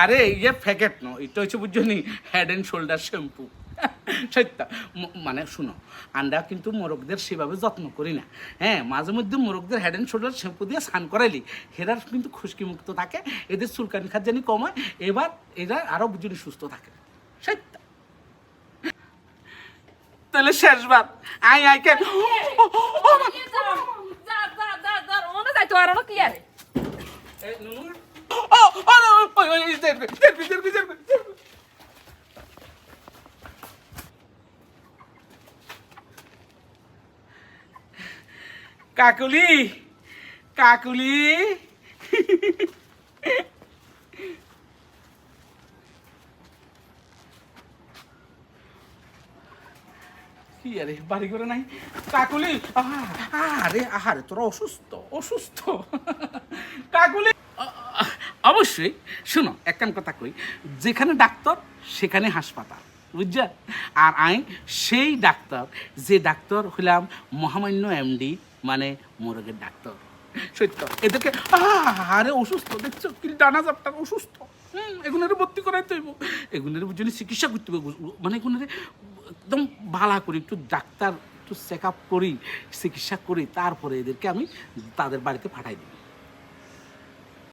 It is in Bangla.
আরে ইয়ে প্যাকেট ন, এটা হচ্ছে বুঝছো নি হেড অ্যান্ড শোল্ডার শ্যাম্পু। সত্য। মানে শুনো, আমরা কিন্তু মোরগদের সেভাবে যত্ন করি না। হ্যাঁ, মাঝে মধ্যে মোরগদের হেড অ্যান্ড শোল্ডার শ্যাম্পু দিয়ে স্নান করাইলি হেরার কিন্তু খুশকি মুক্ত থাকে, এদের চুলকানি খাদ্যানি কমায়, এবার এরা আরও বুঝুনি সুস্থ থাকে। সত্য। তাহলে শেষবার I I can Kakuli, Kakuli, কি আরে বাড়ি করে নাই কাকুলি? আরে আহারে তোরা অসুস্থ অসুস্থ কাকুলি। অবশ্যই শোনো, একখান কথা কই, যেখানে ডাক্তার সেখানে হাসপাতাল, বুঝছা? আর আমি সেই ডাক্তার, যে ডাক্তার হইলাম মহামান্য এমডি, মানে মোরগের ডাক্তার। সত্য। এদেরকে আরে অসুস্থ দেখছো কি ডানা চাপটা অসুস্থ, এগুলোর ভর্তি করাইতে হইব, এগুলোর জন্য চিকিৎসা করতে হবে, মানে এগুলোর একদম ভালো করি একটু ডাক্তার একটু চেক আপ করি, চিকিৎসা করি, তারপরে এদেরকে আমি তাদের বাড়িতে পাঠাই দিই।